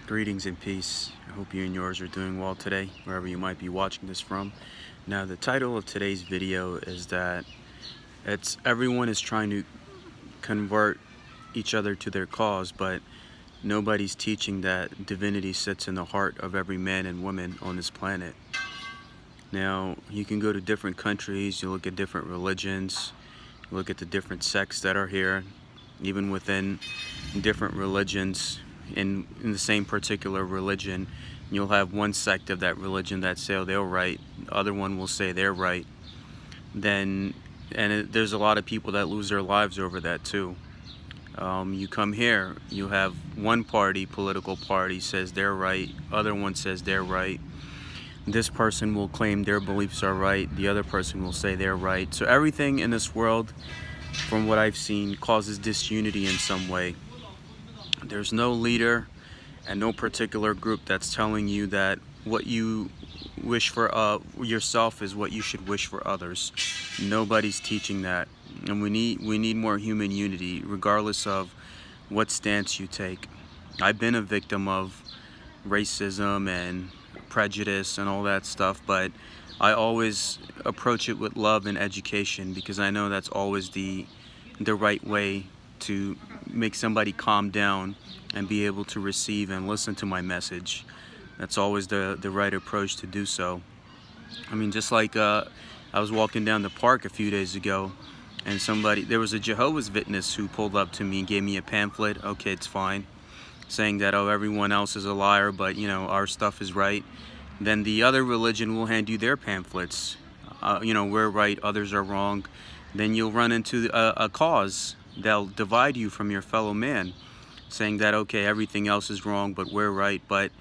Greetings and peace. I hope you and yours are doing well today, wherever you might be watching this from. Now, the title of today's video is that everyone is trying to convert each other to their cause, but nobody's teaching that divinity sits in the heart of every man and woman on this planet. Now, you can go to different countries, you look at different religions, you look at the different sects that are here, even within different religions. In the same particular religion, you'll have one sect of that religion that say they're right, the other one will say they're right. There's a lot of people that lose their lives over that too. You come here, you have one political party says they're right, other one says they're right. This person will claim their beliefs are right, the other person will say they're right. So everything in this world, from what I've seen, causes disunity in some way. There's no leader and no particular group that's telling you that what you wish for yourself is what you should wish for others. Nobody's teaching that, and we need more human unity, regardless of what stance you take. I've been a victim of racism and prejudice and all that stuff, but I always approach it with love and education, because I know that's always the right way to make somebody calm down and be able to receive and listen to my message. That's always the right approach to do so. I mean, just like I was walking down the park a few days ago, and there was a Jehovah's Witness who pulled up to me and gave me a pamphlet. Okay, it's fine, saying that, oh, everyone else is a liar, but our stuff is right. Then the other religion will hand you their pamphlets. We're right, others are wrong. Then you'll run into a cause that'll divide you from your fellow man, saying that, okay, everything else is wrong, but we're right. But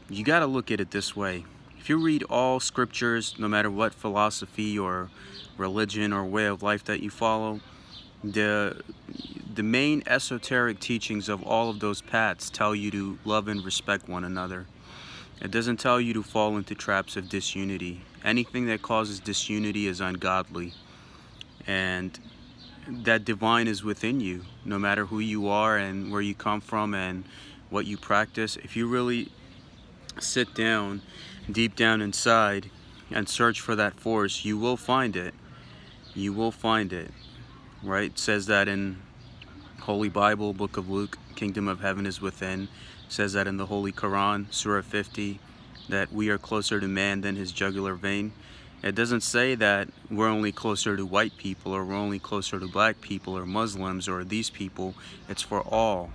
you got to look at it this way. If you read all scriptures, no matter what philosophy or religion or way of life that you follow, the main esoteric teachings of all of those paths tell you to love and respect one another. It doesn't tell you to fall into traps of disunity. Anything that causes disunity is ungodly. And that divine is within you, no matter who you are and where you come from and what you practice. If you really sit down, deep down inside, and search for that force, you will find it. You will find it, right? It says that in Holy Bible, Book of Luke, Kingdom of Heaven is within. It says that in the Holy Quran, Surah 50, that we are closer to man than his jugular vein. It doesn't say that we're only closer to white people, or we're only closer to black people or Muslims or these people. It's for all.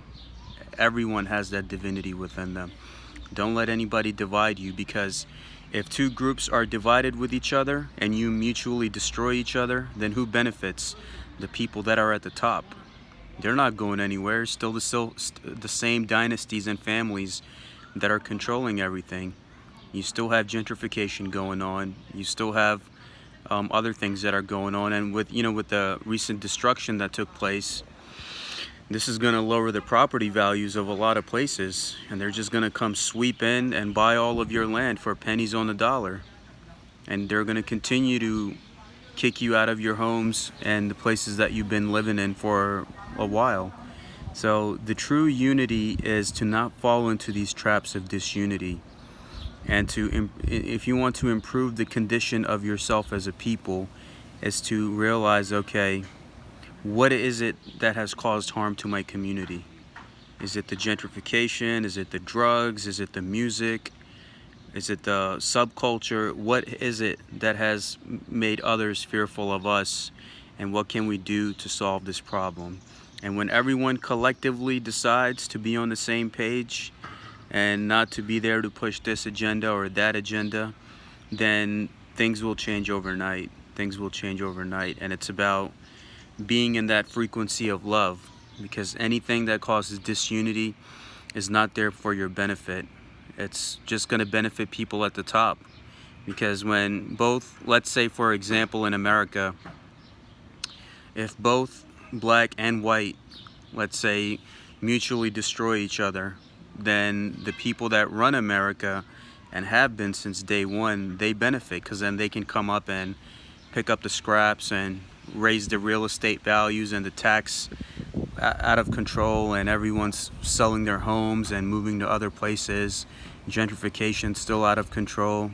Everyone has that divinity within them. Don't let anybody divide you, because if two groups are divided with each other and you mutually destroy each other, then who benefits? The people that are at the top. They're not going anywhere. Still the same dynasties and families that are controlling everything. You still have gentrification going on. You still have other things that are going on. And with the recent destruction that took place, this is going to lower the property values of a lot of places. And they're just going to come sweep in and buy all of your land for pennies on the dollar. And they're going to continue to kick you out of your homes and the places that you've been living in for a while. So the true unity is to not fall into these traps of disunity. And if you want to improve the condition of yourself as a people, is to realize, okay, what is it that has caused harm to my community? Is it the gentrification? Is it the drugs? Is it the music? Is it the subculture? What is it that has made others fearful of us? And what can we do to solve this problem? And when everyone collectively decides to be on the same page, and not to be there to push this agenda or that agenda, then things will change overnight. Things will change overnight. And it's about being in that frequency of love, because anything that causes disunity is not there for your benefit. It's just going to benefit people at the top. Because when both, let's say for example in America, if both black and white, let's say, mutually destroy each other, then the people that run America and have been since day one, they benefit, because then they can come up and pick up the scraps and raise the real estate values and the tax out of control, and everyone's selling their homes and moving to other places. Gentrification still out of control.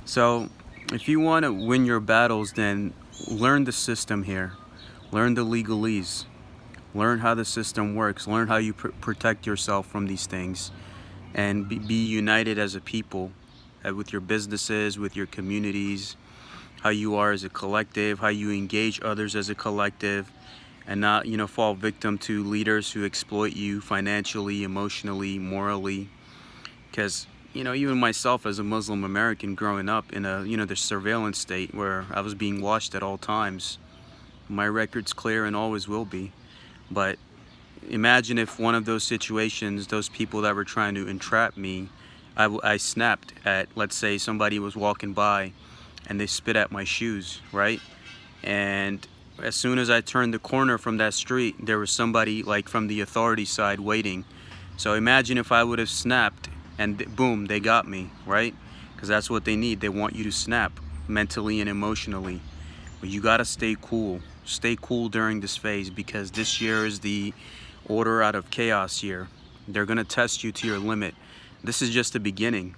So if you want to win your battles, then learn the system here. Learn the legalese. Learn how the system works. Learn how you protect yourself from these things, and be united as a people, with your businesses, with your communities, how you are as a collective, how you engage others as a collective, and not, fall victim to leaders who exploit you financially, emotionally, morally. Because, even myself as a Muslim American growing up in the surveillance state where I was being watched at all times, my record's clear and always will be. But imagine if one of those situations, those people that were trying to entrap me, I snapped at, let's say somebody was walking by and they spit at my shoes, right? And as soon as I turned the corner from that street, there was somebody like from the authority side waiting. So imagine if I would have snapped and boom, they got me, right? Because that's what they need. They want you to snap mentally and emotionally. But you gotta stay cool. Stay cool during this phase, because this year is the order out of chaos year. They're gonna test you to your limit. This is just the beginning.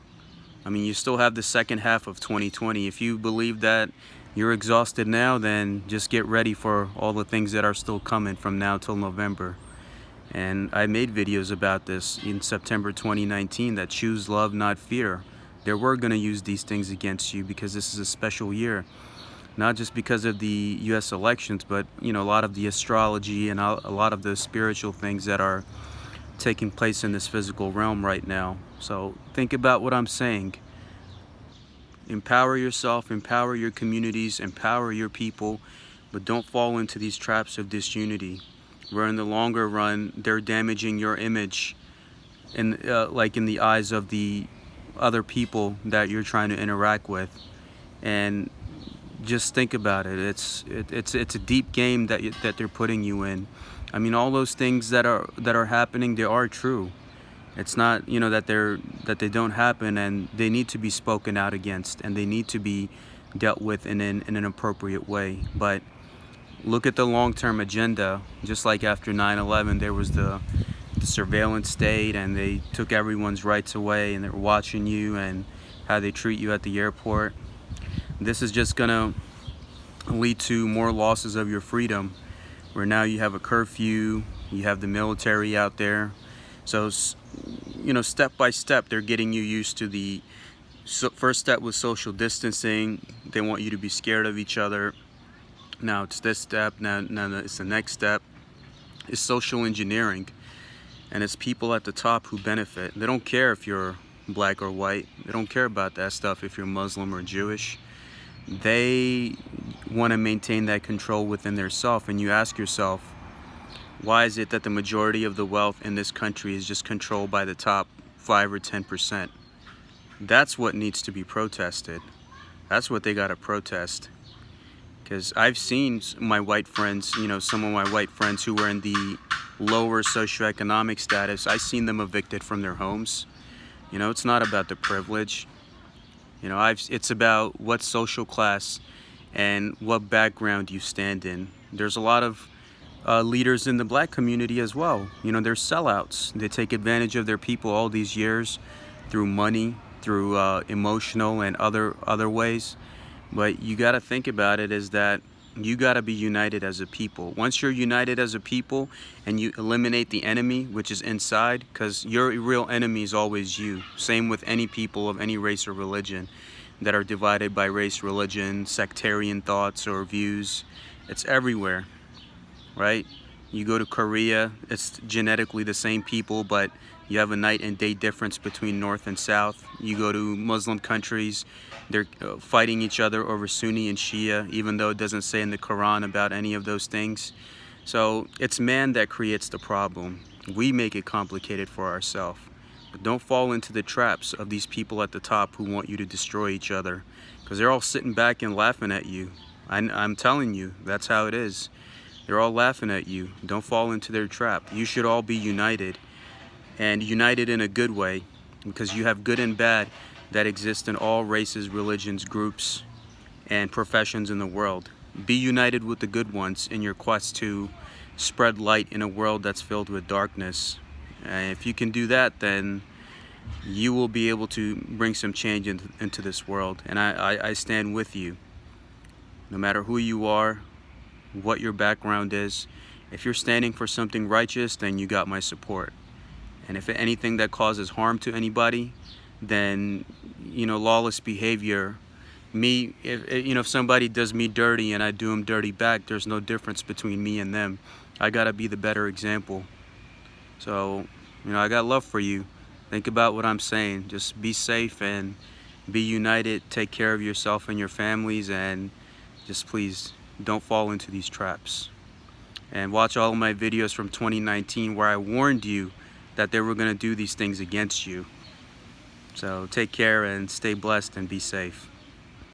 I mean, you still have the second half of 2020. If you believe that you're exhausted now, then just get ready for all the things that are still coming from now till November. And I made videos about this in September 2019, that choose love, not fear. They were gonna use these things against you because this is a special year. Not just because of the US elections, but a lot of the astrology and a lot of the spiritual things that are taking place in this physical realm right now. So think about what I'm saying. Empower yourself, empower your communities, empower your people, but don't fall into these traps of disunity, where in the longer run they're damaging your image like in the eyes of the other people that you're trying to interact with. And just think about it. It's a deep game that they're putting you in. I mean, all those things that are happening, they are true. It's not that they don't happen, and they need to be spoken out against, and they need to be dealt with in an appropriate way. But look at the long-term agenda. Just like after 9/11, there was the surveillance state, and they took everyone's rights away, and they're watching you and how they treat you at the airport. This is just gonna lead to more losses of your freedom, where now you have a curfew, you have the military out there. So step by step they're getting you used to the first step was social distancing. They want you to be scared of each other. Now it's this step, now it's the next step. It's social engineering, and it's people at the top who benefit. They don't care if you're black or white. They don't care about that stuff if you're Muslim or Jewish. They want to maintain that control within their self. And you ask yourself, why is it that the majority of the wealth in this country is just controlled by the top 5 or 10%? That's what needs to be protested. That's what they got to protest. Because I've seen my white friends, some of my white friends who were in the lower socioeconomic status, I've seen them evicted from their homes. It's not about the privilege. It's about what social class and what background you stand in. There's a lot of leaders in the black community as well. They're sellouts. They take advantage of their people all these years through money, through emotional and other ways. But you got to think about it is that you got to be united as a people. Once you're united as a people and you eliminate the enemy, which is inside, because your real enemy is always you. Same with any people of any race or religion that are divided by race, religion, sectarian thoughts or views. It's everywhere, right? You go to Korea, it's genetically the same people, but you have a night and day difference between North and South. You go to Muslim countries, they're fighting each other over Sunni and Shia, even though it doesn't say in the Quran about any of those things. So it's man that creates the problem. We make it complicated for ourselves. But don't fall into the traps of these people at the top who want you to destroy each other, because they're all sitting back and laughing at you. I'm telling you, that's how it is. They're all laughing at you. Don't fall into their trap. You should all be united, and united in a good way, because you have good and bad that exist in all races, religions, groups, and professions in the world. Be united with the good ones in your quest to spread light in a world that's filled with darkness. And if you can do that, then you will be able to bring some change into this world. And I stand with you. No matter who you are, what your background is, if you're standing for something righteous, then you got my support. And if anything that causes harm to anybody, then, you know, lawless behavior, if somebody does me dirty and I do them dirty back, there's no difference between me and them. I gotta be the better example. So, you know, I got love for you. Think about what I'm saying. Just be safe and be united. Take care of yourself and your families, and just please don't fall into these traps. And watch all of my videos from 2019 where I warned you that they were going to do these things against you. So take care and stay blessed and be safe.